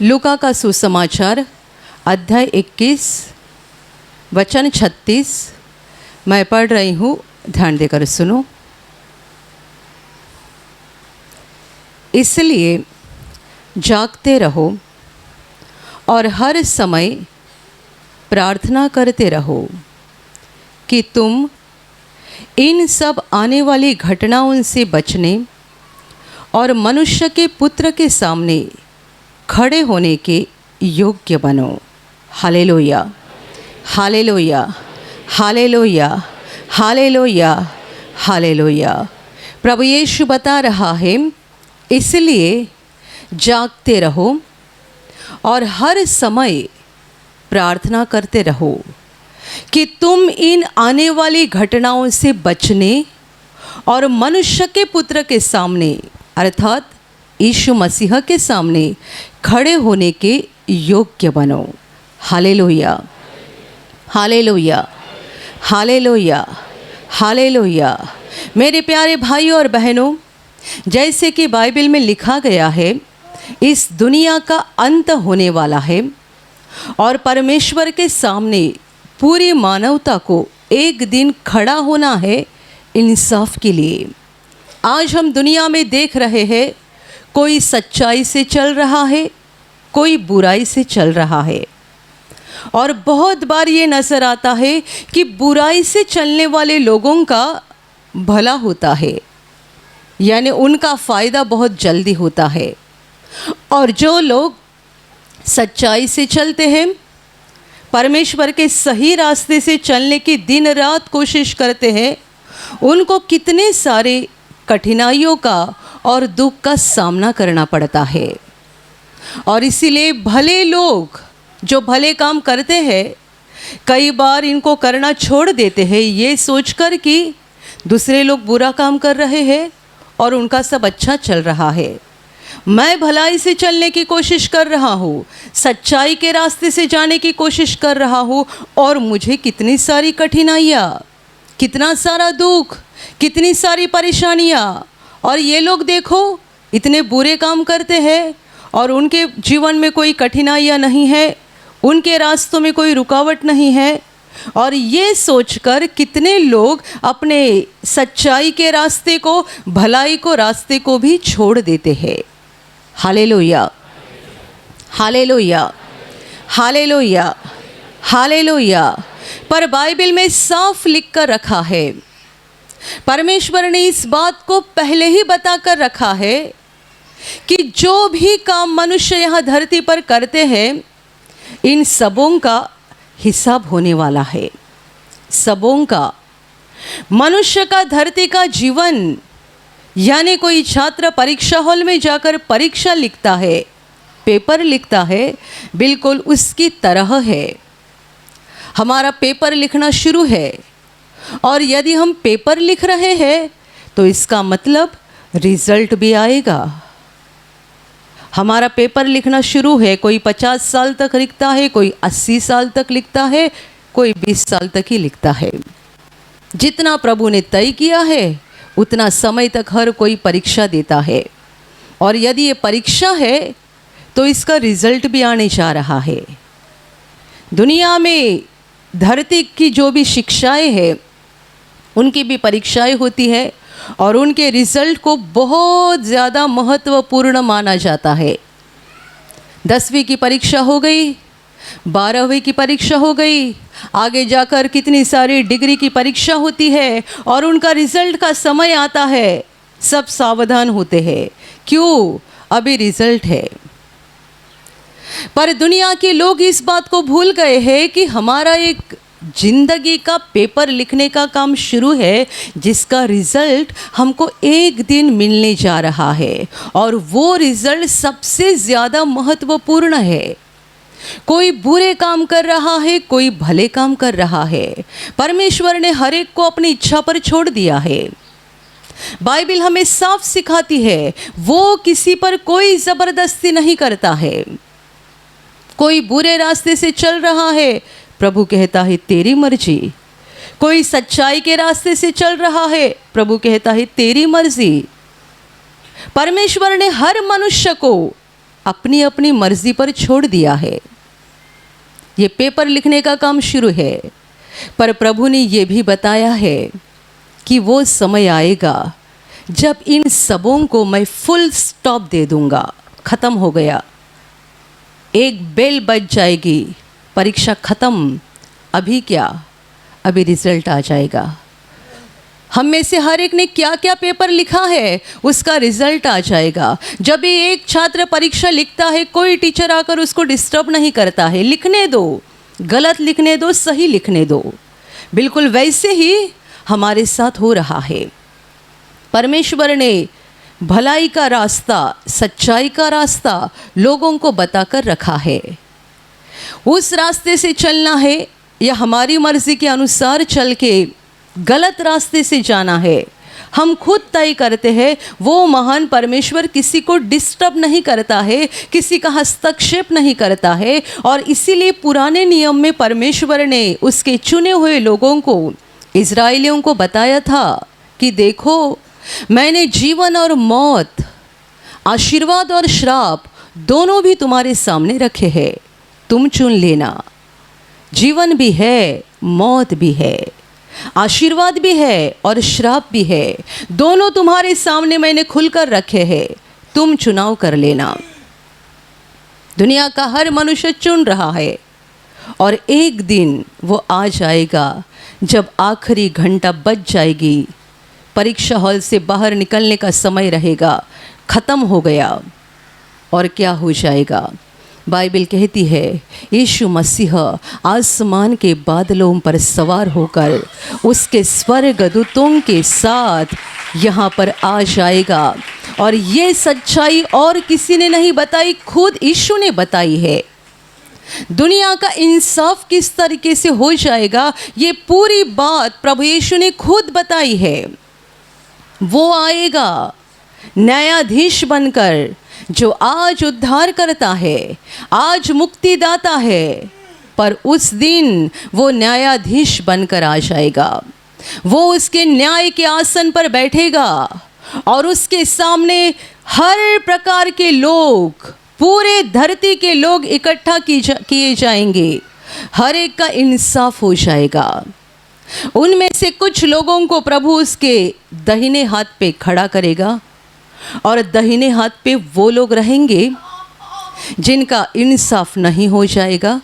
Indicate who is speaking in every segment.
Speaker 1: लूका का सुसमाचार अध्याय 21 वचन 36 मैं पढ़ रही हूँ, ध्यान देकर सुनो। इसलिए जागते रहो और हर समय प्रार्थना करते रहो कि तुम इन सब आने वाली घटनाओं से बचने और मनुष्य के पुत्र के सामने खड़े होने के योग्य बनो। Hallelujah, hallelujah, hallelujah, hallelujah, hallelujah. प्रभु यीशु बता रहा है, इसलिए जागते रहो और हर समय प्रार्थना करते रहो कि तुम इन आने वाली घटनाओं से बचने और मनुष्य के पुत्र के सामने अर्थात यीशु मसीह के सामने खड़े होने के योग्य बनो। Hallelujah, hallelujah, hallelujah, hallelujah. मेरे प्यारे भाइयों और बहनों, जैसे कि बाइबल में लिखा गया है, इस दुनिया का अंत होने वाला है और परमेश्वर के सामने पूरी मानवता को एक दिन खड़ा होना है इंसाफ के लिए। आज हम दुनिया में देख रहे हैं, कोई सच्चाई से चल रहा है, कोई बुराई से चल रहा है। और बहुत बार ये नज़र आता है कि बुराई से चलने वाले लोगों का भला होता है, यानी उनका फ़ायदा बहुत जल्दी होता है। और जो लोग सच्चाई से चलते हैं, परमेश्वर के सही रास्ते से चलने की दिन रात कोशिश करते हैं, उनको कितने सारे कठिनाइयों का और दुख का सामना करना पड़ता है। और इसीलिए भले लोग जो भले काम करते हैं, कई बार इनको करना छोड़ देते हैं, ये सोचकर कि दूसरे लोग बुरा काम कर रहे हैं और उनका सब अच्छा चल रहा है। मैं भलाई से चलने की कोशिश कर रहा हूँ, सच्चाई के रास्ते से जाने की कोशिश कर रहा हूँ, और मुझे कितनी सारी कठिनाइयाँ, कितना सारा दुख, कितनी सारी परेशानियाँ। और ये लोग देखो इतने बुरे काम करते हैं और उनके जीवन में कोई कठिनाइयाँ नहीं है, उनके रास्तों में कोई रुकावट नहीं है। और ये सोचकर कितने लोग अपने सच्चाई के रास्ते को, भलाई को रास्ते को भी छोड़ देते हैं। Hallelujah, hallelujah, hallelujah, hallelujah. पर बाइबल में साफ लिख कर रखा है, परमेश्वर ने इस बात को पहले ही बता कर रखा है कि जो भी काम मनुष्य यहाँ धरती पर करते हैं, इन सबों का हिसाब होने वाला है। सबों का। मनुष्य का धरती का जीवन, यानी कोई छात्र परीक्षा हॉल में जाकर परीक्षा लिखता है, पेपर लिखता है, बिल्कुल उसकी तरह है। हमारा पेपर लिखना शुरू है, और यदि हम पेपर लिख रहे हैं तो इसका मतलब रिजल्ट भी आएगा। हमारा पेपर लिखना शुरू है, कोई 50 साल तक लिखता है, कोई 80 साल तक लिखता है, कोई 20 साल तक ही लिखता है। जितना प्रभु ने तय किया है उतना समय तक हर कोई परीक्षा देता है। और यदि ये परीक्षा है तो इसका रिजल्ट भी आने जा रहा है। दुनिया में धरती की जो भी शिक्षाएं हैं, उनकी भी परीक्षाएं होती है और उनके रिजल्ट को बहुत ज़्यादा महत्वपूर्ण माना जाता है। 10वीं की परीक्षा हो गई, 12वीं की परीक्षा हो गई, आगे जाकर कितनी सारी डिग्री की परीक्षा होती है और उनका रिजल्ट का समय आता है, सब सावधान होते हैं। क्यों? अभी रिजल्ट है। पर दुनिया के लोग इस बात को भूल गए हैं कि हमारा एक जिंदगी का पेपर लिखने का काम शुरू है, जिसका रिजल्ट हमको एक दिन मिलने जा रहा है, और वो रिजल्ट सबसे ज़्यादा महत्वपूर्ण है। कोई बुरे काम कर रहा है, कोई भले काम कर रहा है। परमेश्वर ने हर एक को अपनी इच्छा पर छोड़ दिया है। बाइबल हमें साफ सिखाती है, वो किसी पर कोई ज़बरदस्ती नहीं करता है। कोई बुरे रास्ते से चल रहा है, प्रभु कहता है तेरी मर्जी। कोई सच्चाई के रास्ते से चल रहा है, प्रभु कहता है तेरी मर्जी। परमेश्वर ने हर मनुष्य को अपनी अपनी मर्जी पर छोड़ दिया है। ये पेपर लिखने का काम शुरू है, पर प्रभु ने ये भी बताया है कि वो समय आएगा जब इन सबों को मैं फुल स्टॉप दे दूंगा। ख़त्म हो गया, एक बेल बज जाएगी, परीक्षा ख़त्म। अभी क्या, अभी रिजल्ट आ जाएगा। हम में से हर एक ने क्या क्या पेपर लिखा है उसका रिजल्ट आ जाएगा। जब भी एक छात्र परीक्षा लिखता है, कोई टीचर आकर उसको डिस्टर्ब नहीं करता है, लिखने दो, गलत लिखने दो, सही लिखने दो। बिल्कुल वैसे ही हमारे साथ हो रहा है। परमेश्वर ने भलाई का रास्ता, सच्चाई का रास्ता लोगों को बताकर रखा है। उस रास्ते से चलना है या हमारी मर्जी के अनुसार चल के गलत रास्ते से जाना है, हम खुद तय करते हैं। वो महान परमेश्वर किसी को डिस्टर्ब नहीं करता है, किसी का हस्तक्षेप नहीं करता है। और इसीलिए पुराने नियम में परमेश्वर ने उसके चुने हुए लोगों को, इज़राइलियों को बताया था कि देखो, मैंने जीवन और मौत, आशीर्वाद और श्राप दोनों भी तुम्हारे सामने रखे हैं, तुम चुन लेना। जीवन भी है, मौत भी है, आशीर्वाद भी है और श्राप भी है, दोनों तुम्हारे सामने मैंने खुलकर रखे हैं, तुम चुनाव कर लेना। दुनिया का हर मनुष्य चुन रहा है और एक दिन वो आ जाएगा जब आखिरी घंटा बज जाएगी, परीक्षा हॉल से बाहर निकलने का समय रहेगा, ख़त्म हो गया और क्या हो जाएगा। बाइबल कहती है यीशु मसीह आसमान के बादलों पर सवार होकर उसके स्वर्गदूतों के साथ यहाँ पर आ जाएगा। और ये सच्चाई और किसी ने नहीं बताई, खुद यीशु ने बताई है। दुनिया का इंसाफ किस तरीके से हो जाएगा, ये पूरी बात प्रभु यीशु ने खुद बताई है। वो आएगा न्यायाधीश बनकर, जो आज उद्धार करता है, आज मुक्ति दाता है, पर उस दिन वो न्यायाधीश बनकर आ जाएगा। वो उसके न्याय के आसन पर बैठेगा और उसके सामने हर प्रकार के लोग, पूरे धरती के लोग इकट्ठा किए जाएंगे, हर एक का इंसाफ हो जाएगा। उनमें से कुछ लोगों को प्रभु उसके दाहिने हाथ पे खड़ा करेगा और दाहिने हाथ पे वो लोग रहेंगे जिनका इंसाफ नहीं हो जाएगा,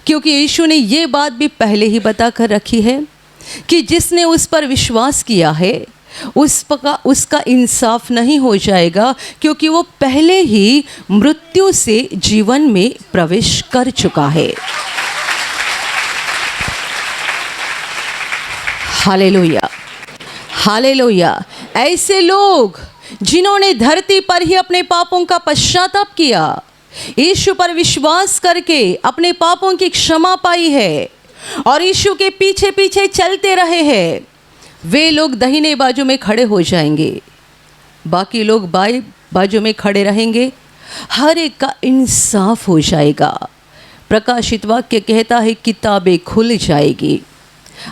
Speaker 1: क्योंकि यीशु ने ये बात भी पहले ही बता कर रखी है कि जिसने उस पर विश्वास किया है उसका इंसाफ नहीं हो जाएगा, क्योंकि वो पहले ही मृत्यु से जीवन में प्रवेश कर चुका है। Hallelujah, hallelujah. ऐसे लोग जिन्होंने धरती पर ही अपने पापों का पश्चाताप किया, यीशु पर विश्वास करके अपने पापों की क्षमा पाई है और यीशु के पीछे पीछे चलते रहे हैं, वे लोग दाहिने बाजू में खड़े हो जाएंगे, बाकी लोग बाएं बाजू में खड़े रहेंगे। हर एक का इंसाफ हो जाएगा। प्रकाशित वाक्य कहता है किताबें खुल जाएगी।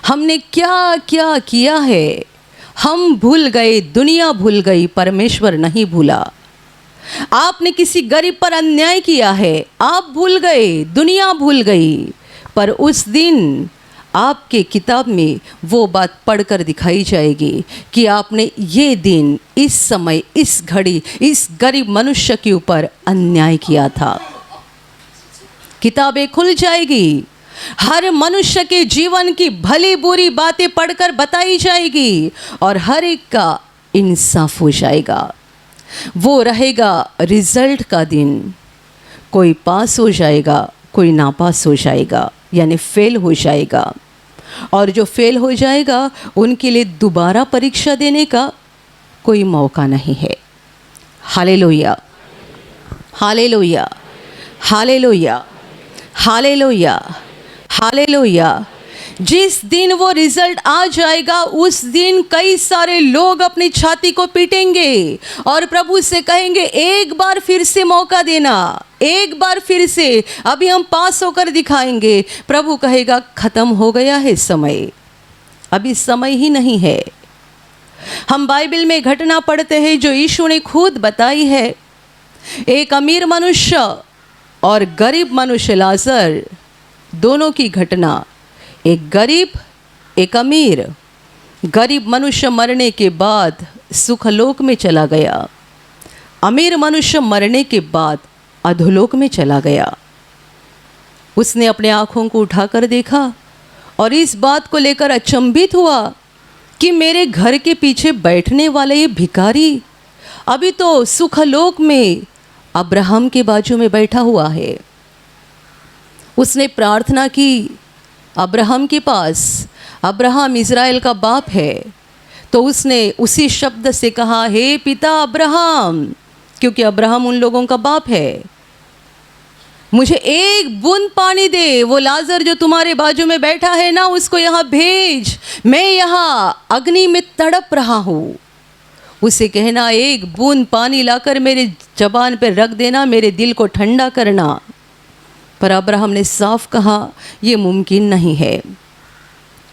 Speaker 1: हमने क्या क्या किया है, हम भूल गए, दुनिया भूल गई, परमेश्वर नहीं भूला। आपने किसी गरीब पर अन्याय किया है, आप भूल गए, दुनिया भूल गई, पर उस दिन आपके किताब में वो बात पढ़कर दिखाई जाएगी कि आपने ये दिन, इस समय, इस घड़ी, इस गरीब मनुष्य के ऊपर अन्याय किया था। किताबें खुल जाएगी, हर मनुष्य के जीवन की भली बुरी बातें पढ़कर बताई जाएगी और हर एक का इंसाफ हो जाएगा। वो रहेगा रिजल्ट का दिन, कोई पास हो जाएगा, कोई नापास हो जाएगा, यानी फेल हो जाएगा। और जो फेल हो जाएगा उनके लिए दोबारा परीक्षा देने का कोई मौका नहीं है। Hallelujah, hallelujah, hallelujah, hallelujah, hallelujah. जिस दिन वो रिजल्ट आ जाएगा उस दिन कई सारे लोग अपनी छाती को पीटेंगे और प्रभु से कहेंगे एक बार फिर से मौका देना, एक बार फिर से, अभी हम पास होकर दिखाएंगे। प्रभु कहेगा खत्म हो गया है समय, अभी समय ही नहीं है। हम बाइबल में घटना पढ़ते हैं जो यीशु ने खुद बताई है एक अमीर मनुष्य और गरीब मनुष्य लाजर, दोनों की घटना, एक गरीब एक अमीर। गरीब मनुष्य मरने के बाद सुखलोक में चला गया, अमीर मनुष्य मरने के बाद अधोलोक में चला गया। उसने अपने आँखों को उठाकर देखा और इस बात को लेकर अचंभित हुआ कि मेरे घर के पीछे बैठने वाला ये भिखारी अभी तो सुखलोक में अब्राहम के बाजू में बैठा हुआ है। उसने प्रार्थना की अब्राहम के पास। अब्राहम इज़राइल का बाप है, तो उसने उसी शब्द से कहा, हे पिता अब्राहम, क्योंकि अब्राहम उन लोगों का बाप है, मुझे एक बूंद पानी दे। वो लाजर जो तुम्हारे बाजू में बैठा है ना, उसको यहाँ भेज, मैं यहाँ अग्नि में तड़प रहा हूँ। उसे कहना, एक बूंद पानी लाकर मेरे जबान पर रख देना, मेरे दिल को ठंडा करना। पर अब्राहम ने साफ कहा, ये मुमकिन नहीं है।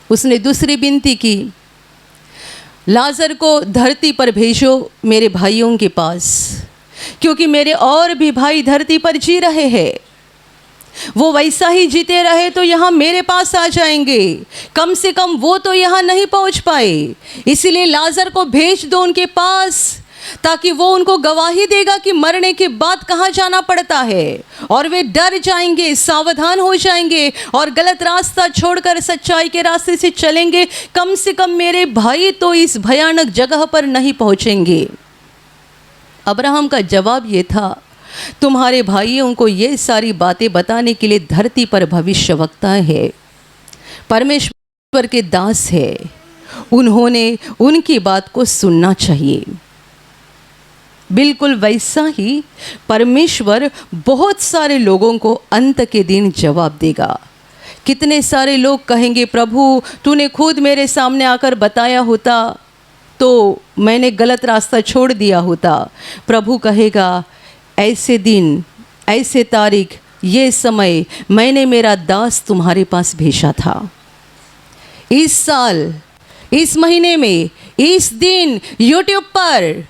Speaker 1: उसने दूसरी विनती की, लाजर को धरती पर भेजो मेरे भाइयों के पास, क्योंकि मेरे और भी भाई धरती पर जी रहे हैं। वो वैसा ही जीते रहे तो यहाँ मेरे पास आ जाएंगे, कम से कम वो तो यहाँ नहीं पहुँच पाए। इसीलिए लाजर को भेज दो उनके पास, ताकि वो उनको गवाही देगा कि मरने के बाद कहाँ जाना पड़ता है, और वे डर जाएंगे, सावधान हो जाएंगे और गलत रास्ता छोड़कर सच्चाई के रास्ते से चलेंगे। कम से कम मेरे भाई तो इस भयानक जगह पर नहीं पहुँचेंगे। अब्राहम का जवाब ये था, तुम्हारे भाइयों को ये सारी बातें बताने के लिए धरती पर भविष्यवक्ता है, परमेश्वर के दास है, उन्होंने उनकी बात को सुनना चाहिए। बिल्कुल वैसा ही परमेश्वर बहुत सारे लोगों को अंत के दिन जवाब देगा। कितने सारे लोग कहेंगे, प्रभु तूने खुद मेरे सामने आकर बताया होता तो मैंने गलत रास्ता छोड़ दिया होता। प्रभु कहेगा, ऐसे दिन, ऐसे तारीख, ये समय मैंने मेरा दास तुम्हारे पास भेजा था। इस साल, इस महीने में, इस दिन यूट्यूब पर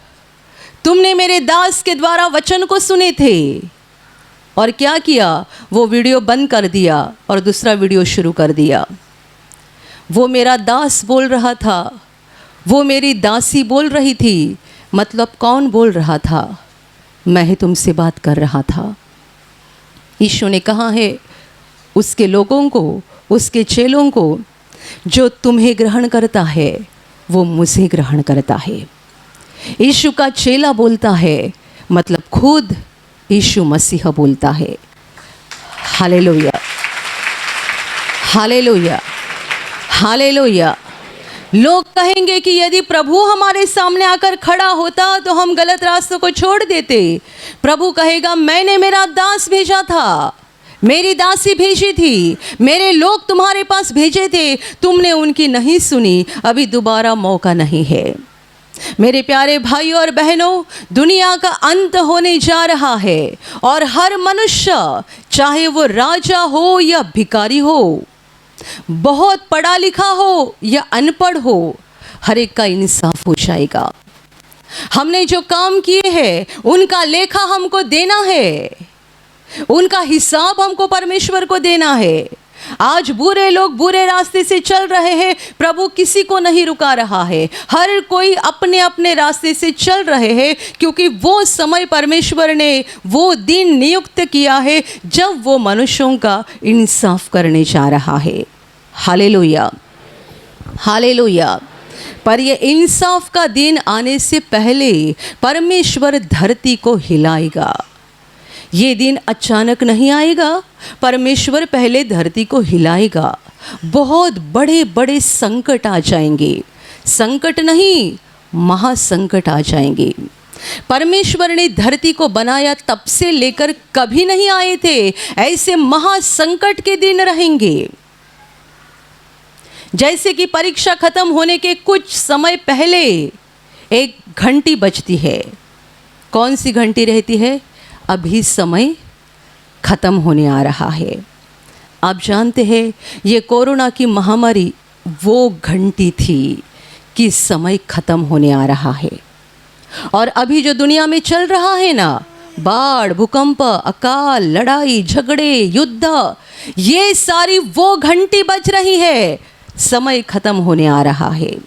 Speaker 1: तुमने मेरे दास के द्वारा वचन को सुने थे, और क्या किया, वो वीडियो बंद कर दिया और दूसरा वीडियो शुरू कर दिया। वो मेरा दास बोल रहा था, वो मेरी दासी बोल रही थी। मतलब कौन बोल रहा था? मैं ही तुमसे बात कर रहा था। यीशु ने कहा है उसके लोगों को, उसके चेलों को, जो तुम्हें ग्रहण करता है वो मुझे ग्रहण करता है। यीशु का चेला बोलता है, मतलब खुद यीशु मसीह बोलता है। Hallelujah, hallelujah, hallelujah. लोग कहेंगे कि यदि प्रभु हमारे सामने आकर खड़ा होता तो हम गलत रास्तों को छोड़ देते। प्रभु कहेगा, मैंने मेरा दास भेजा था, मेरी दासी भेजी थी, मेरे लोग तुम्हारे पास भेजे थे, तुमने उनकी नहीं सुनी, अभी दोबारा मौका नहीं है। मेरे प्यारे भाइयों और बहनों, दुनिया का अंत होने जा रहा है और हर मनुष्य, चाहे वो राजा हो या भिखारी हो, बहुत पढ़ा लिखा हो या अनपढ़ हो, हर एक का इंसाफ हो जाएगा। हमने जो काम किए हैं उनका लेखा हमको देना है, उनका हिसाब हमको परमेश्वर को देना है। आज बुरे लोग बुरे रास्ते से चल रहे हैं, प्रभु किसी को नहीं रुका रहा है, हर कोई अपने अपने रास्ते से चल रहे हैं, क्योंकि वो समय परमेश्वर ने वो दिन नियुक्त किया है जब वो मनुष्यों का इंसाफ करने जा रहा है। Hallelujah, hallelujah. पर ये इंसाफ का दिन आने से पहले परमेश्वर धरती को हिलाएगा। ये दिन अचानक नहीं आएगा, परमेश्वर पहले धरती को हिलाएगा। बहुत बड़े बड़े संकट आ जाएंगे, संकट नहीं महासंकट आ जाएंगे। परमेश्वर ने धरती को बनाया तब से लेकर कभी नहीं आए थे ऐसे महासंकट के दिन रहेंगे। जैसे कि परीक्षा खत्म होने के कुछ समय पहले एक घंटी बजती है। कौन सी घंटी रहती है? अभी समय खत्म होने आ रहा है। आप जानते हैं ये कोरोना की महामारी वो घंटी थी कि समय खत्म होने आ रहा है। और अभी जो दुनिया में चल रहा है ना, बाढ़, भूकंप, अकाल, लड़ाई, झगड़े, युद्ध, ये सारी वो घंटी बज रही है। समय खत्म होने आ रहा है,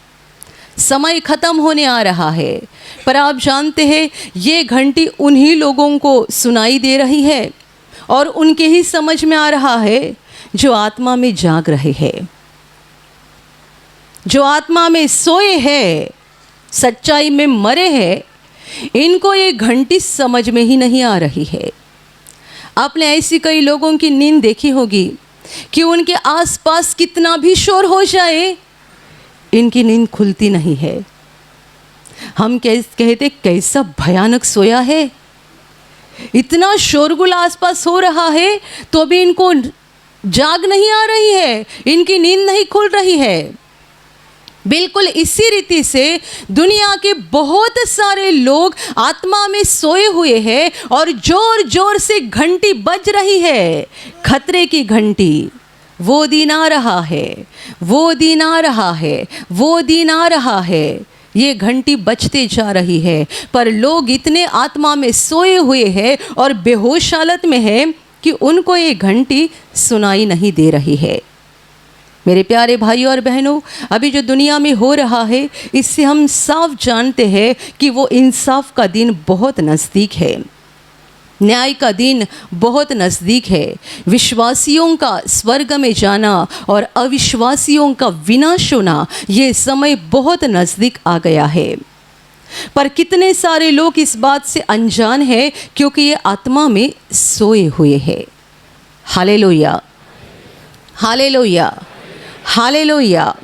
Speaker 1: समय खत्म होने आ रहा है। पर आप जानते हैं ये घंटी उन्हीं लोगों को सुनाई दे रही है और उनके ही समझ में आ रहा है जो आत्मा में जाग रहे हैं, जो आत्मा में सोए हैं, सच्चाई में मरे हैं। इनको ये घंटी समझ में ही नहीं आ रही है। आपने ऐसी कई लोगों की नींद देखी होगी कि उनके आसपास कितना भी शोर हो जाए, इनकी नींद खुलती नहीं है। हम कहते कैसा भयानक सोया है, इतना शोरगुल आसपास हो रहा है तो भी इनको जाग नहीं आ रही है, इनकी नींद नहीं खुल रही है। बिल्कुल इसी रीति से दुनिया के बहुत सारे लोग आत्मा में सोए हुए हैं और जोर जोर से घंटी बज रही है, खतरे की घंटी। वो दिन आ रहा है, वो दिन आ रहा है, वो दिन आ रहा है। ये घंटी बजते जा रही है, पर लोग इतने आत्मा में सोए हुए हैं और बेहोश हालत में हैं कि उनको ये घंटी सुनाई नहीं दे रही है। मेरे प्यारे भाइयों और बहनों, अभी जो दुनिया में हो रहा है, इससे हम साफ जानते हैं कि वो इंसाफ का दिन बहुत नज़दीक है, न्याय का दिन बहुत नज़दीक है। विश्वासियों का स्वर्ग में जाना और अविश्वासियों का विनाश होना, ये समय बहुत नज़दीक आ गया है। पर कितने सारे लोग इस बात से अनजान हैं क्योंकि ये आत्मा में सोए हुए हैं। Hallelujah, hallelujah, hallelujah,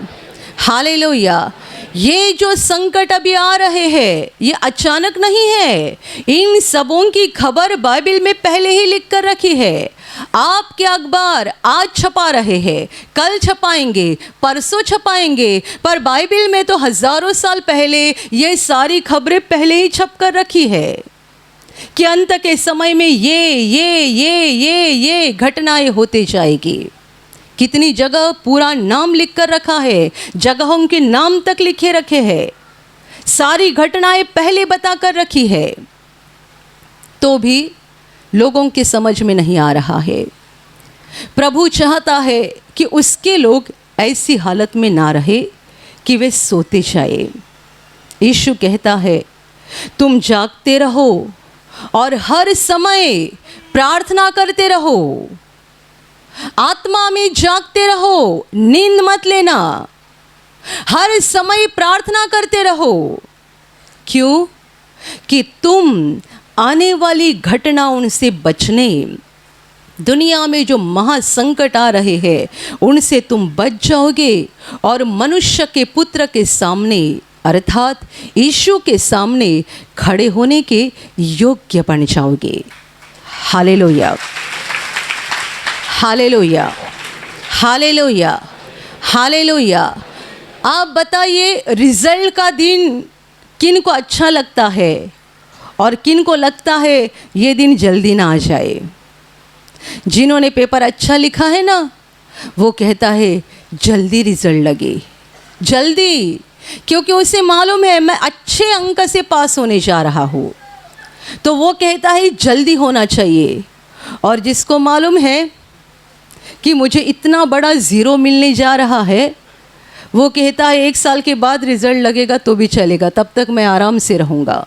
Speaker 1: hallelujah. ये जो संकट अभी आ रहे हैं ये अचानक नहीं है, इन सबों की खबर बाइबल में पहले ही लिख कर रखी है। आपके अखबार आज छपा रहे हैं, कल छपाएंगे, परसों छपाएंगे, पर बाइबल में तो हजारों साल पहले ये सारी खबरें पहले ही छप कर रखी है कि अंत के समय में ये घटनाएं होते जाएगी। कितनी जगह पूरा नाम लिख कर रखा है, जगहों के नाम तक लिखे रखे हैं, सारी घटनाएं पहले बता कर रखी है, तो भी लोगों के समझ में नहीं आ रहा है। प्रभु चाहता है कि उसके लोग ऐसी हालत में ना रहे कि वे सोते जाए। यीशु कहता है तुम जागते रहो और हर समय प्रार्थना करते रहो, आत्मा में जागते रहो, नींद मत लेना, हर समय प्रार्थना करते रहो। क्यों? कि तुम आने वाली घटनाओं से बचने, दुनिया में जो महासंकट आ रहे हैं उनसे तुम बच जाओगे और मनुष्य के पुत्र के सामने अर्थात यीशु के सामने खड़े होने के योग्य बन जाओगे। Hallelujah, hallelujah, hallelujah, hallelujah. आप बताइए रिजल्ट का दिन किन को अच्छा लगता है और किन को लगता है ये दिन जल्दी ना आ जाए। जिन्होंने पेपर अच्छा लिखा है ना, वो कहता है जल्दी रिजल्ट लगे, जल्दी, क्योंकि उसे मालूम है मैं अच्छे अंक से पास होने जा रहा हूँ, तो वो कहता है जल्दी होना चाहिए। और जिसको मालूम है कि मुझे इतना बड़ा ज़ीरो मिलने जा रहा है, वो कहता है 1 साल के बाद रिज़ल्ट लगेगा तो भी चलेगा, तब तक मैं आराम से रहूँगा।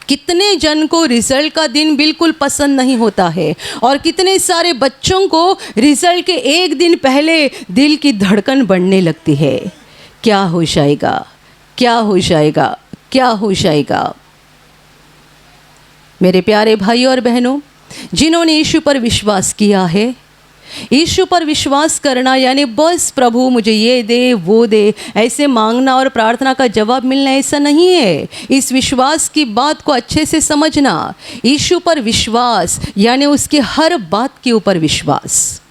Speaker 1: कितने जन को रिज़ल्ट का दिन बिल्कुल पसंद नहीं होता है और कितने सारे बच्चों को रिज़ल्ट के 1 दिन पहले दिल की धड़कन बढ़ने लगती है, क्या हो जाएगा, क्या हो जाएगा, क्या हो जाएगा। मेरे प्यारे भाइयों और बहनों, जिन्होंने यीशु पर विश्वास किया है, यीशु पर विश्वास करना यानी बस प्रभु मुझे ये दे वो दे ऐसे मांगना और प्रार्थना का जवाब मिलना, ऐसा नहीं है। इस विश्वास की बात को अच्छे से समझना। यीशु पर विश्वास यानी उसके हर बात के ऊपर विश्वास,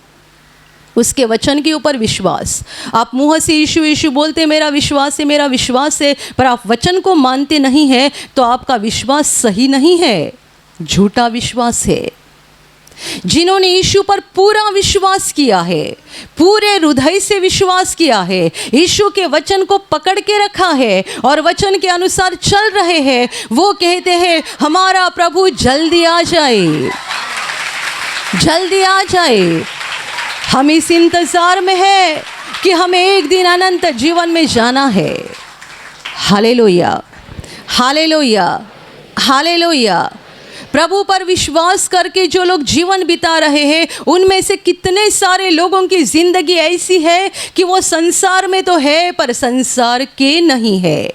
Speaker 1: उसके वचन के ऊपर विश्वास। आप मुँह से यीशु यीशु बोलते मेरा विश्वास है, मेरा विश्वास है, पर आप वचन को मानते नहीं हैं तो आपका विश्वास सही नहीं है, झूठा विश्वास है। जिन्होंने यीशु पर पूरा विश्वास किया है, पूरे हृदय से विश्वास किया है, यीशु के वचन को पकड़ के रखा है और वचन के अनुसार चल रहे हैं, वो कहते हैं हमारा प्रभु जल्दी आ जाए, जल्दी आ जाए। हम इस इंतजार में है कि हमें एक दिन अनंत जीवन में जाना है। Hallelujah, hallelujah, hallelujah. प्रभु पर विश्वास करके जो लोग जीवन बिता रहे हैं, उनमें से कितने सारे लोगों की जिंदगी ऐसी है कि वो संसार में तो है पर संसार के नहीं है,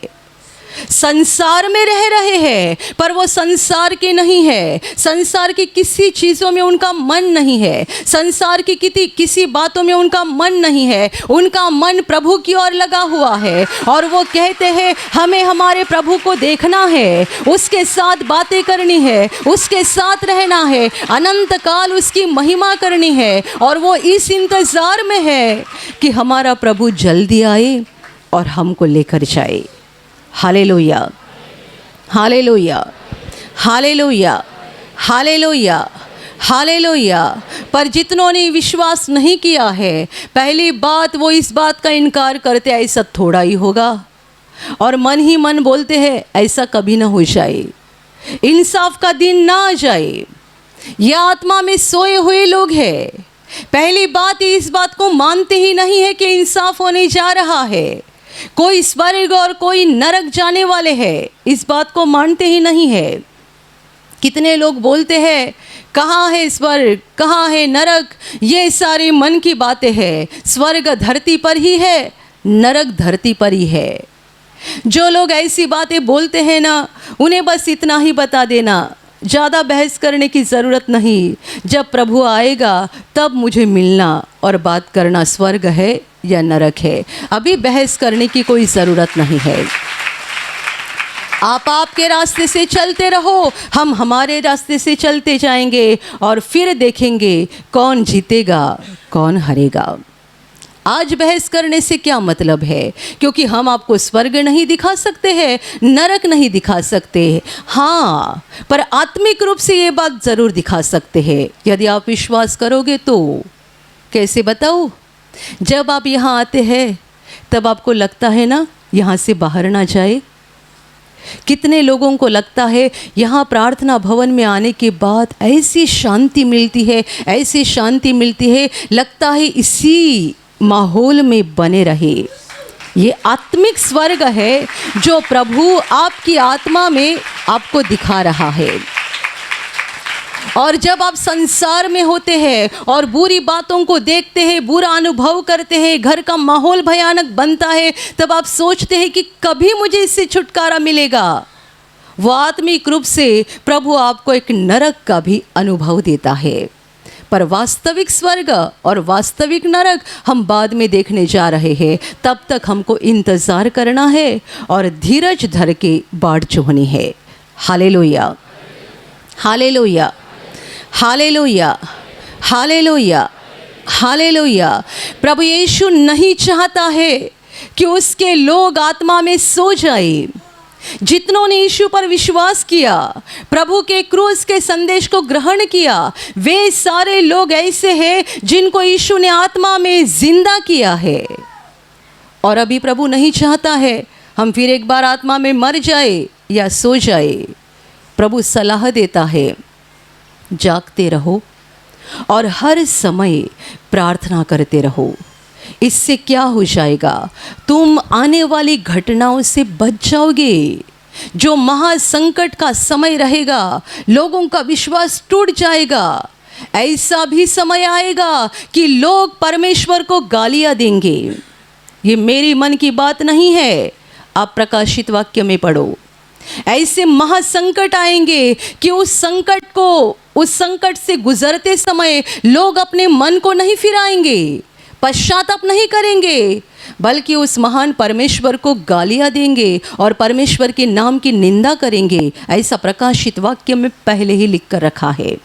Speaker 1: संसार में रह रहे हैं पर वो संसार के नहीं है, संसार की किसी चीज़ों में उनका मन नहीं है, संसार की किसी बातों में उनका मन नहीं है, उनका मन प्रभु की ओर लगा हुआ है। और वो कहते हैं हमें हमारे प्रभु को देखना है, उसके साथ बातें करनी है, उसके साथ रहना है, अनंत काल उसकी महिमा करनी है। और वो इस इंतज़ार में है कि हमारा प्रभु जल्दी आए और हमको लेकर जाए। Hallelujah, hallelujah, hallelujah, hallelujah, hallelujah. पर जितनों ने विश्वास नहीं किया है, पहली बात वो इस बात का इनकार करते ऐसा थोड़ा ही होगा, और मन ही मन बोलते हैं ऐसा कभी ना हो जाए, इंसाफ का दिन ना आ जाए। ये आत्मा में सोए हुए लोग हैं। पहली बात इस बात को मानते ही नहीं है कि इंसाफ होने जा रहा है, कोई स्वर्ग और कोई नरक जाने वाले हैं, इस बात को मानते ही नहीं है। कितने लोग बोलते हैं कहाँ है स्वर्ग, कहाँ है नरक, ये सारी मन की बातें हैं। स्वर्ग धरती पर ही है, नरक धरती पर ही है। जो लोग ऐसी बातें बोलते हैं ना, उन्हें बस इतना ही बता देना, ज़्यादा बहस करने की ज़रूरत नहीं, जब प्रभु आएगा तब मुझे मिलना और बात करना स्वर्ग है या नरक है, अभी बहस करने की कोई ज़रूरत नहीं है। आप आपके रास्ते से चलते रहो, हम हमारे रास्ते से चलते जाएंगे और फिर देखेंगे कौन जीतेगा कौन हारेगा। आज बहस करने से क्या मतलब है, क्योंकि हम आपको स्वर्ग नहीं दिखा सकते हैं, नरक नहीं दिखा सकते। हाँ, पर आत्मिक रूप से ये बात ज़रूर दिखा सकते हैं, यदि आप विश्वास करोगे तो। कैसे बताओ? जब आप यहाँ आते हैं तब आपको लगता है ना यहाँ से बाहर ना जाए। कितने लोगों को लगता है यहाँ प्रार्थना भवन में आने के बाद ऐसी शांति मिलती है, ऐसी शांति मिलती है, लगता है इसी माहौल में बने रहे। ये आत्मिक स्वर्ग है जो प्रभु आपकी आत्मा में आपको दिखा रहा है। और जब आप संसार में होते हैं और बुरी बातों को देखते हैं, बुरा अनुभव करते हैं, घर का माहौल भयानक बनता है, तब आप सोचते हैं कि कभी मुझे इससे छुटकारा मिलेगा। वो आत्मिक रूप से प्रभु आपको एक नरक का भी अनुभव देता है। पर वास्तविक स्वर्ग और वास्तविक नरक हम बाद में देखने जा रहे हैं, तब तक हमको इंतज़ार करना है और धीरज धर के बाट जोहनी है। Hallelujah, hallelujah, hallelujah, hallelujah, hallelujah. प्रभु यीशु नहीं चाहता है कि उसके लोग आत्मा में सो जाए। जितनों ने यीशु पर विश्वास किया, प्रभु के क्रूस के संदेश को ग्रहण किया, वे सारे लोग ऐसे हैं जिनको यीशु ने आत्मा में जिंदा किया है। और अभी प्रभु नहीं चाहता है हम फिर एक बार आत्मा में मर जाए या सो जाए। प्रभु सलाह देता है जागते रहो और हर समय प्रार्थना करते रहो। इससे क्या हो जाएगा, तुम आने वाली घटनाओं से बच जाओगे। जो महासंकट का समय रहेगा, लोगों का विश्वास टूट जाएगा। ऐसा भी समय आएगा कि लोग परमेश्वर को गालियां देंगे। ये मेरी मन की बात नहीं है, आप प्रकाशित वाक्य में पढ़ो। ऐसे महासंकट आएंगे कि उस संकट से गुजरते समय लोग अपने मन को नहीं फिराएंगे, पश्चाताप नहीं करेंगे, बल्कि उस महान परमेश्वर को गालियां देंगे और परमेश्वर के नाम की निंदा करेंगे। ऐसा प्रकाशित वाक्य में पहले ही लिख कर रखा है।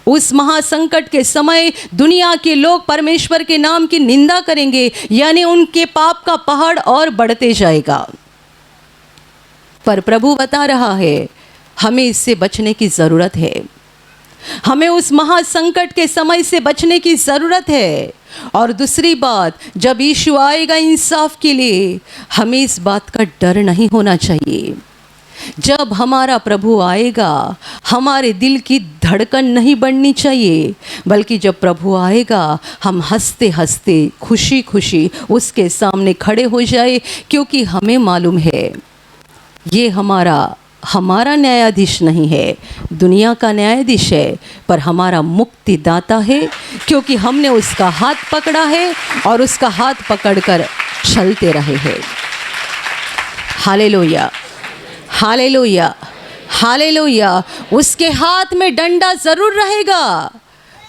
Speaker 1: उस महासंकट के समय दुनिया के लोग परमेश्वर के नाम की निंदा करेंगे, यानी उनके पाप का पहाड़ और बढ़ते जाएगा। पर प्रभु बता रहा है हमें इससे बचने की ज़रूरत है। हमें उस महासंकट के समय से बचने की ज़रूरत है। और दूसरी बात, जब यीशु आएगा इंसाफ के लिए, हमें इस बात का डर नहीं होना चाहिए। जब हमारा प्रभु आएगा, हमारे दिल की धड़कन नहीं बढ़नी चाहिए, बल्कि जब प्रभु आएगा हम हंसते हंसते खुशी खुशी उसके सामने खड़े हो जाए, क्योंकि हमें मालूम है ये हमारा न्यायाधीश नहीं है, दुनिया का न्यायाधीश है, पर हमारा मुक्तिदाता है, क्योंकि हमने उसका हाथ पकड़ा है और उसका हाथ पकड़कर चलते रहे हैं। Hallelujah, hallelujah, hallelujah. उसके हाथ में डंडा ज़रूर रहेगा,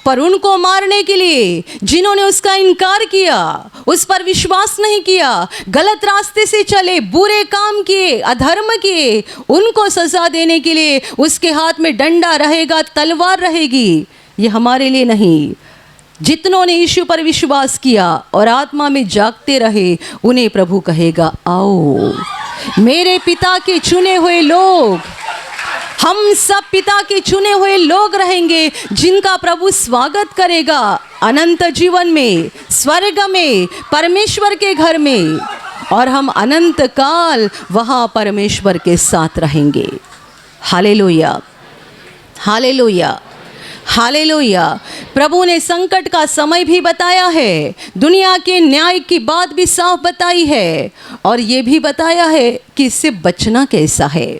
Speaker 1: पर उनको मारने के लिए जिन्होंने उसका इनकार किया, उस पर विश्वास नहीं किया, गलत रास्ते से चले, बुरे काम किए, अधर्म किए, उनको सज़ा देने के लिए उसके हाथ में डंडा रहेगा, तलवार रहेगी। ये हमारे लिए नहीं, जितनों ने यीशु पर विश्वास किया और आत्मा में जागते रहे, उन्हें प्रभु कहेगा, आओ मेरे पिता के चुने हुए लोग। हम सब पिता के चुने हुए लोग रहेंगे, जिनका प्रभु स्वागत करेगा अनंत जीवन में, स्वर्ग में, परमेश्वर के घर में, और हम अनंत काल वहाँ परमेश्वर के साथ रहेंगे। Hallelujah, hallelujah, hallelujah. प्रभु ने संकट का समय भी बताया है, दुनिया के न्याय की बात भी साफ बताई है, और ये भी बताया है कि इससे बचना कैसा है।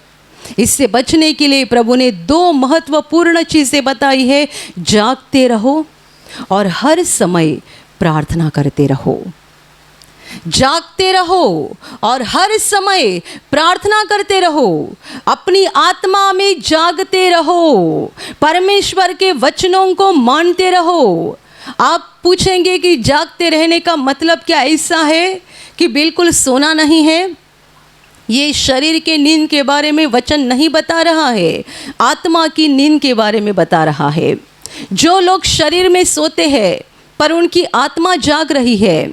Speaker 1: इससे बचने के लिए प्रभु ने 2 महत्वपूर्ण चीज़ें बताई है, जागते रहो और हर समय प्रार्थना करते रहो। जागते रहो और हर समय प्रार्थना करते रहो, अपनी आत्मा में जागते रहो, परमेश्वर के वचनों को मानते रहो। आप पूछेंगे कि जागते रहने का मतलब क्या ऐसा है कि बिल्कुल सोना नहीं है? ये शरीर के नींद के बारे में वचन नहीं बता रहा है, आत्मा की नींद के बारे में बता रहा है। जो लोग शरीर में सोते हैं पर उनकी आत्मा जाग रही है,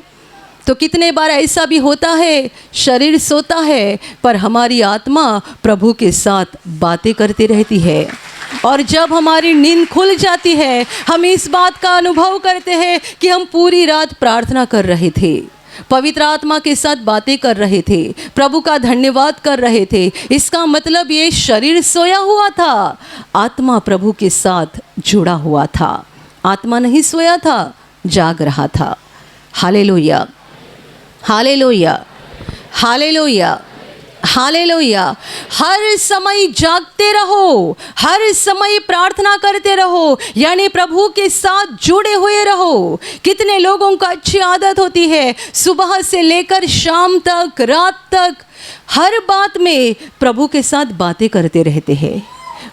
Speaker 1: तो कितने बार ऐसा भी होता है, शरीर सोता है पर हमारी आत्मा प्रभु के साथ बातें करती रहती है, और जब हमारी नींद खुल जाती है, हम इस बात का अनुभव करते हैं कि हम पूरी रात प्रार्थना कर रहे थे, पवित्र आत्मा के साथ बातें कर रहे थे, प्रभु का धन्यवाद कर रहे थे। इसका मतलब ये शरीर सोया हुआ था, आत्मा प्रभु के साथ जुड़ा हुआ था। आत्मा नहीं सोया था, जाग रहा था। Hallelujah, hallelujah, hallelujah, hallelujah. हर समय जागते रहो, हर समय प्रार्थना करते रहो, यानी प्रभु के साथ जुड़े हुए रहो। कितने लोगों का अच्छी आदत होती है, सुबह से लेकर शाम तक, रात तक, हर बात में प्रभु के साथ बातें करते रहते हैं,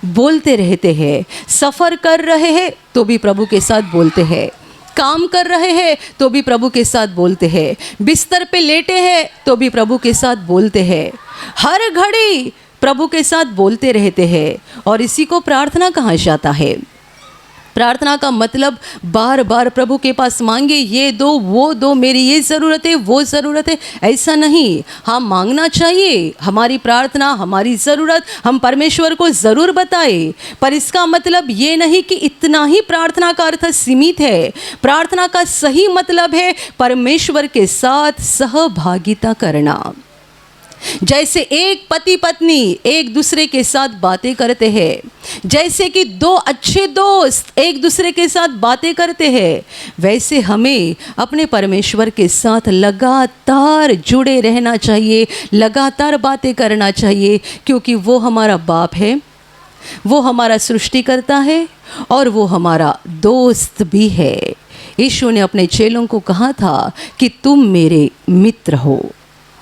Speaker 1: बोलते रहते हैं। सफ़र कर रहे हैं तो भी प्रभु के साथ बोलते हैं, काम कर रहे हैं तो भी प्रभु के साथ बोलते हैं, बिस्तर पे लेटे हैं तो भी प्रभु के साथ बोलते हैं, हर घड़ी प्रभु के साथ बोलते रहते हैं। और इसी को प्रार्थना कहा जाता है। प्रार्थना का मतलब बार बार प्रभु के पास मांगे, ये दो वो दो, मेरी ये ज़रूरत है वो ज़रूरत है, ऐसा नहीं। हाँ, मांगना चाहिए, हमारी प्रार्थना, हमारी ज़रूरत हम परमेश्वर को ज़रूर बताएं, पर इसका मतलब ये नहीं कि इतना ही प्रार्थना का अर्थ सीमित है। प्रार्थना का सही मतलब है परमेश्वर के साथ सहभागिता करना। जैसे एक पति पत्नी एक दूसरे के साथ बातें करते हैं, जैसे कि 2 अच्छे दोस्त एक दूसरे के साथ बातें करते हैं, वैसे हमें अपने परमेश्वर के साथ लगातार जुड़े रहना चाहिए, लगातार बातें करना चाहिए, क्योंकि वो हमारा बाप है, वो हमारा सृष्टिकर्ता है और वो हमारा दोस्त भी है। यीशु ने अपने चेलों को कहा था कि तुम मेरे मित्र हो।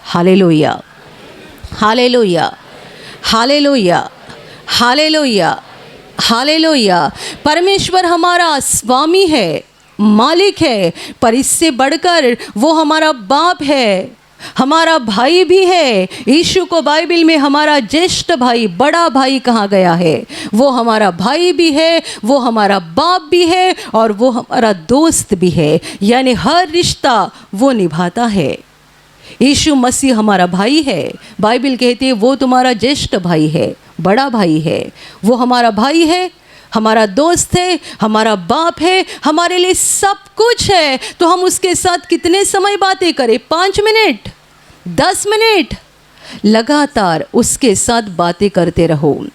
Speaker 1: Hallelujah, hallelujah, hallelujah, hallelujah, hallelujah. परमेश्वर हमारा स्वामी है, मालिक है, पर इससे बढ़कर वो हमारा बाप है, हमारा भाई भी है। यीशु को बाइबल में हमारा ज्येष्ठ भाई, बड़ा भाई कहा गया है। वो हमारा भाई भी है, वो हमारा बाप भी है और वो हमारा दोस्त भी है, यानी हर रिश्ता वो निभाता है। यीशु मसीह हमारा भाई है। बाइबल कहती है वो तुम्हारा ज्येष्ठ भाई है, बड़ा भाई है, वो हमारा भाई है, हमारा दोस्त है, हमारा बाप है, हमारे लिए सब कुछ है, तो हम उसके साथ कितने समय बातें करें? 5 मिनट, 10 मिनट, लगातार उसके साथ बातें करते रहो।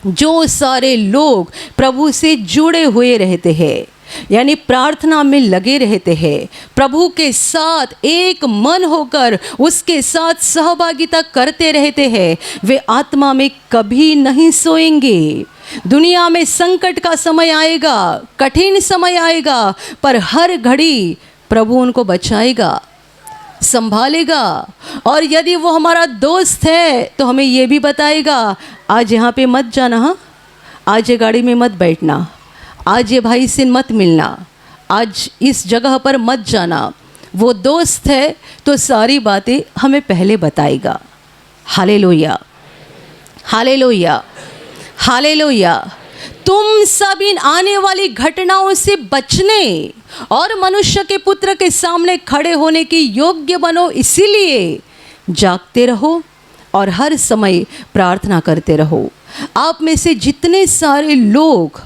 Speaker 1: जो सारे लोग प्रभु से जुड़े हुए रहते हैं, यानी प्रार्थना में लगे रहते हैं, प्रभु के साथ एक मन होकर उसके साथ सहभागिता करते रहते हैं, वे आत्मा में कभी नहीं सोएंगे। दुनिया में संकट का समय आएगा, कठिन समय आएगा, पर हर घड़ी प्रभु उनको बचाएगा, संभालेगा। और यदि वो हमारा दोस्त है तो हमें ये भी बताएगा, आज यहाँ पे मत जाना, हाँ, आज ये गाड़ी में मत बैठना, आज ये भाई से मत मिलना, आज इस जगह पर मत जाना। वो दोस्त है तो सारी बातें हमें पहले बताएगा। Hallelujah, hallelujah, hallelujah. तुम सब इन आने वाली घटनाओं से बचने और मनुष्य के पुत्र के सामने खड़े होने की योग्य बनो, इसीलिए जागते रहो और हर समय प्रार्थना करते रहो। आप में से जितने सारे लोग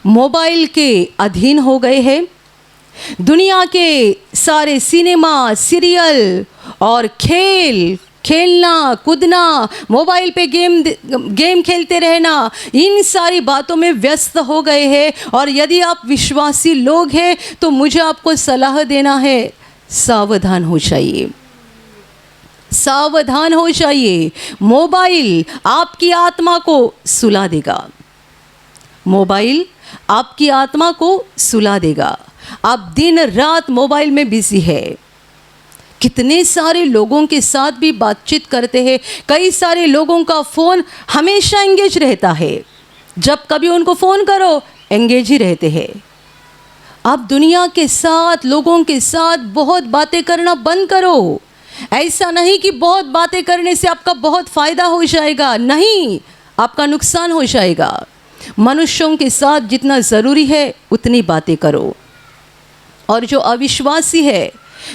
Speaker 1: मोबाइल के अधीन हो गए हैं, दुनिया के सारे सिनेमा, सीरियल और खेलना कूदना, मोबाइल पे गेम खेलते रहना, इन सारी बातों में व्यस्त हो गए हैं। और यदि आप विश्वासी लोग हैं तो मुझे आपको सलाह देना है, सावधान हो जाइए, सावधान हो जाइए। मोबाइल आपकी आत्मा को सुला देगा, मोबाइल आपकी आत्मा को सुला देगा। आप दिन रात मोबाइल में बिजी है, कितने सारे लोगों के साथ भी बातचीत करते हैं, कई सारे लोगों का फ़ोन हमेशा एंगेज रहता है, जब कभी उनको फ़ोन करो एंगेज ही रहते हैं। आप दुनिया के साथ, लोगों के साथ बहुत बातें करना बंद करो। ऐसा नहीं कि बहुत बातें करने से आपका बहुत फ़ायदा हो जाएगा, नहीं, आपका नुकसान हो जाएगा। मनुष्यों के साथ जितना ज़रूरी है उतनी बातें करो। और जो अविश्वासी है,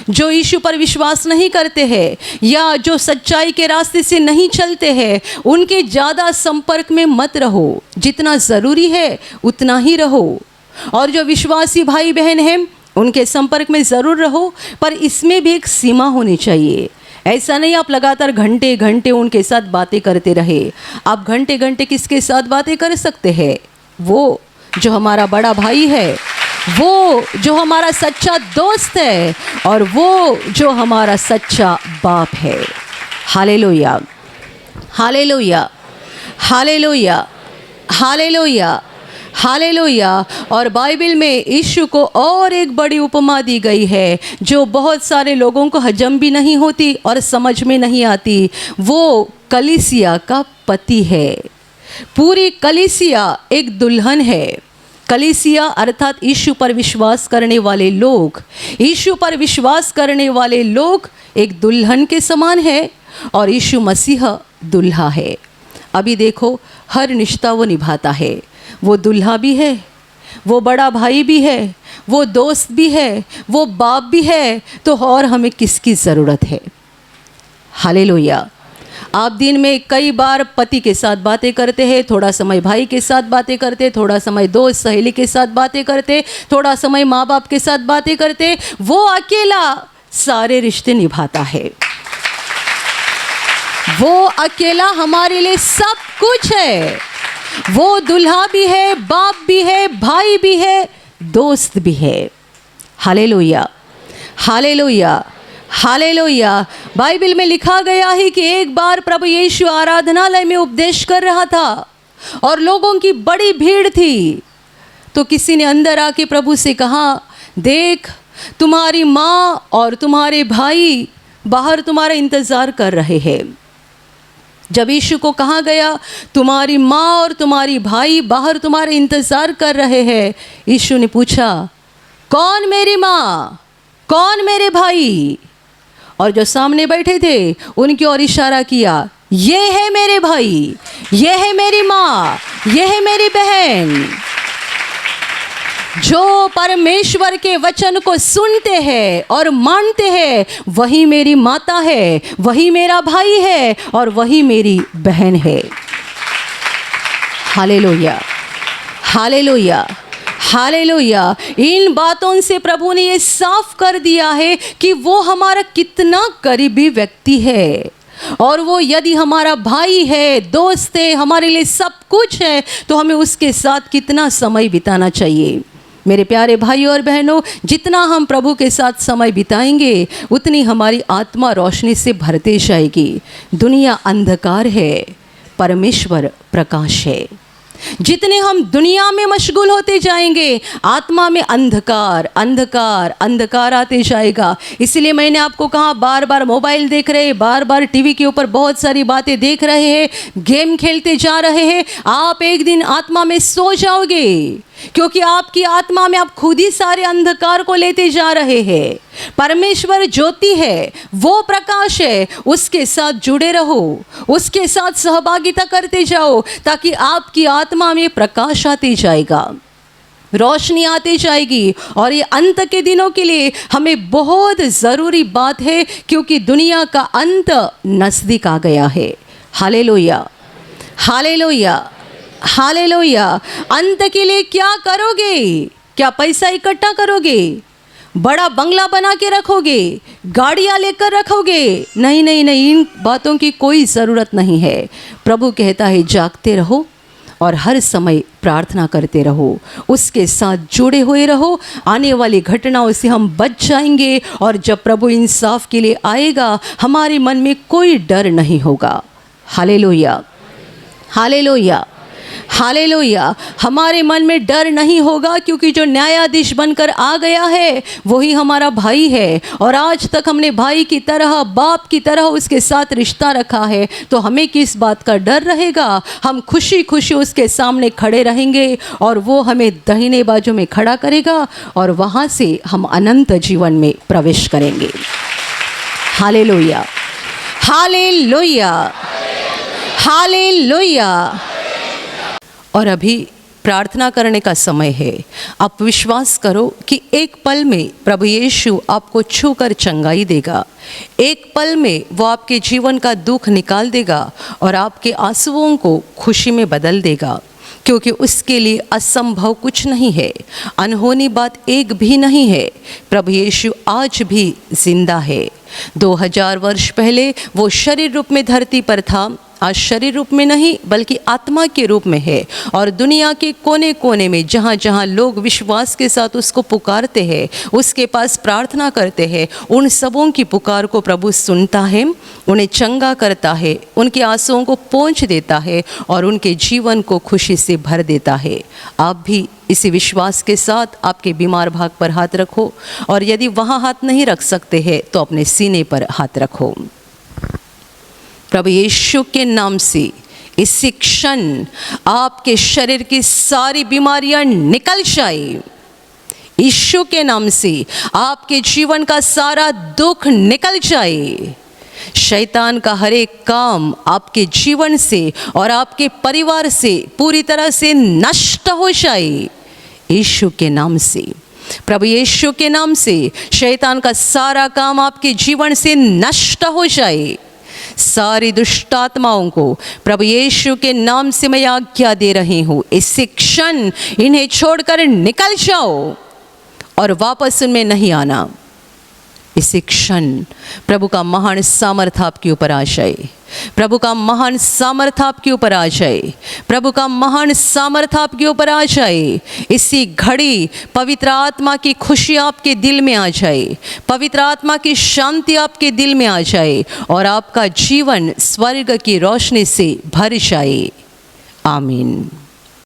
Speaker 1: जो यीशु पर विश्वास नहीं करते हैं या जो सच्चाई के रास्ते से नहीं चलते हैं, उनके ज़्यादा संपर्क में मत रहो। जितना ज़रूरी है उतना ही रहो। और जो विश्वासी भाई बहन हैं उनके संपर्क में ज़रूर रहो, पर इसमें भी एक सीमा होनी चाहिए। ऐसा नहीं आप लगातार घंटे घंटे उनके साथ बातें करते रहे। आप घंटे घंटे किसके साथ बातें कर सकते हैं? वो जो हमारा बड़ा भाई है, वो जो हमारा सच्चा दोस्त है, और वो जो हमारा सच्चा बाप है। Hallelujah, hallelujah, hallelujah, hallelujah, hallelujah. और बाइबल में यीशु को और एक बड़ी उपमा दी गई है जो बहुत सारे लोगों को हजम भी नहीं होती और समझ में नहीं आती। वो कलीसिया का पति है। पूरी कलीसिया एक दुल्हन है। कलीसिया अर्थात यीशु पर विश्वास करने वाले लोग, यीशु पर विश्वास करने वाले लोग एक दुल्हन के समान है और यीशु मसीह दुल्हा है। अभी देखो, हर रिश्ता वो निभाता है। वो दुल्हा भी है, वो बड़ा भाई भी है, वो दोस्त भी है, वो बाप भी है, तो और हमें किसकी ज़रूरत है? हालेलुया। आप दिन में कई बार पति के साथ बातें करते हैं, थोड़ा समय भाई के साथ बातें करते, थोड़ा समय दोस्त सहेली के साथ बातें करते, थोड़ा समय माँ बाप के साथ बातें करते। वो अकेला सारे रिश्ते निभाता है। वो अकेला हमारे लिए सब कुछ है। वो दुल्हा भी है, बाप भी है, भाई भी है, दोस्त भी है। Hallelujah, hallelujah, hallelujah. बाइबल में लिखा गया है कि एक बार प्रभु यीशु आराधनालय में उपदेश कर रहा था और लोगों की बड़ी भीड़ थी। तो किसी ने अंदर आके प्रभु से कहा, देख, तुम्हारी माँ और तुम्हारे भाई बाहर तुम्हारा इंतज़ार कर रहे हैं। जब यीशु को कहा गया, तुम्हारी माँ और तुम्हारी भाई बाहर तुम्हारा इंतज़ार कर रहे हैं, यीशु ने पूछा, कौन मेरी माँ, कौन मेरे भाई? और जो सामने बैठे थे उनकी ओर इशारा किया, ये है मेरे भाई, ये है मेरी माँ, ये है मेरी बहन। जो परमेश्वर के वचन को सुनते हैं और मानते हैं, वही मेरी माता है, वही मेरा भाई है और वही मेरी बहन है। Hallelujah, hallelujah, hallelujah. इन बातों से प्रभु ने ये साफ कर दिया है कि वो हमारा कितना करीबी व्यक्ति है, और वो यदि हमारा भाई है, दोस्त है, हमारे लिए सब कुछ है, तो हमें उसके साथ कितना समय बिताना चाहिए। मेरे प्यारे भाइयों और बहनों, जितना हम प्रभु के साथ समय बिताएंगे उतनी हमारी आत्मा रोशनी से भरते जाएगी। दुनिया अंधकार है, परमेश्वर प्रकाश है। जितने हम दुनिया में मशगूल होते जाएंगे, आत्मा में अंधकार अंधकार अंधकार आते जाएगा। इसलिए मैंने आपको कहा, बार बार मोबाइल देख रहे, बार बार टीवी के ऊपर बहुत सारी बातें देख रहे हैं, गेम खेलते जा रहे हैं, आप एक दिन आत्मा में सो जाओगे, क्योंकि आपकी आत्मा में आप खुद ही सारे अंधकार को लेते जा रहे हैं। परमेश्वर ज्योति है, वो प्रकाश है, उसके साथ जुड़े रहो, उसके साथ सहभागिता करते जाओ, ताकि आपकी आत्मा में प्रकाश आते जाएगा, रोशनी आती जाएगी। और ये अंत के दिनों के लिए हमें बहुत ज़रूरी बात है, क्योंकि दुनिया का अंत नज़दीक आ गया है। Hallelujah, hallelujah, hallelujah. अंत के लिए क्या करोगे? क्या पैसा इकट्ठा करोगे? बड़ा बंगला बना के रखोगे? गाड़ियाँ लेकर रखोगे? नहीं नहीं नहीं, इन बातों की कोई ज़रूरत नहीं है। प्रभु कहता है, जागते रहो और हर समय प्रार्थना करते रहो, उसके साथ जुड़े हुए रहो। आने वाली घटनाओं से हम बच जाएंगे, और जब प्रभु इंसाफ के लिए आएगा, हमारे मन में कोई डर नहीं होगा। Hallelujah, hallelujah, hallelujah. हमारे मन में डर नहीं होगा, क्योंकि जो न्यायाधीश बनकर आ गया है वही हमारा भाई है, और आज तक हमने भाई की तरह, बाप की तरह उसके साथ रिश्ता रखा है। तो हमें किस बात का डर रहेगा? हम खुशी खुशी उसके सामने खड़े रहेंगे, और वो हमें दाहिने बाजू में खड़ा करेगा, और वहाँ से हम अनंत जीवन में प्रवेश करेंगे। Hallelujah, hallelujah, hallelujah. और अभी प्रार्थना करने का समय है। आप विश्वास करो कि एक पल में प्रभु यीशु आपको छूकर चंगाई देगा। एक पल में वो आपके जीवन का दुख निकाल देगा और आपके आंसुओं को खुशी में बदल देगा, क्योंकि उसके लिए असंभव कुछ नहीं है, अनहोनी बात एक भी नहीं है। प्रभु यीशु आज भी जिंदा है। 2000 वर्ष पहले वो शरीर रूप में धरती पर था, आज शरीर रूप में नहीं बल्कि आत्मा के रूप में है, और दुनिया के कोने कोने में जहाँ जहाँ लोग विश्वास के साथ उसको पुकारते हैं, उसके पास प्रार्थना करते हैं, उन सबों की पुकार को प्रभु सुनता है, उन्हें चंगा करता है, उनके आंसुओं को पोंछ देता है और उनके जीवन को खुशी से भर देता है। आप भी इसी विश्वास के साथ आपके बीमार भाग पर हाथ रखो, और यदि वहाँ हाथ नहीं रख सकते हैं तो अपने सीने पर हाथ रखो। प्रभु यीशु के नाम से इसी क्षण आपके शरीर की सारी बीमारियां निकल जाए। यीशु के नाम से आपके जीवन का सारा दुख निकल जाए। शैतान का हर एक काम आपके जीवन से और आपके परिवार से पूरी तरह से नष्ट हो जाए। यीशु के नाम से, प्रभु यीशु के नाम से शैतान का सारा काम आपके जीवन से नष्ट हो जाए। सारी दुष्ट आत्माओं को प्रभु यीशु के नाम से मैं आज्ञा दे रही हूँ, इसी क्षण इन्हें छोड़कर निकल जाओ और वापस उनमें नहीं आना। इसी क्षण प्रभु का महान सामर्थ्य आपके ऊपर आ जाए। प्रभु का महान सामर्थ्य आपके ऊपर आ जाए। प्रभु का महान सामर्थ्य आपके ऊपर आ जाए। इसी घड़ी पवित्र आत्मा की खुशी आपके दिल में आ जाए, पवित्र आत्मा की शांति आपके दिल में आ जाए, और आपका जीवन स्वर्ग की रोशनी से भर जाए। आमीन।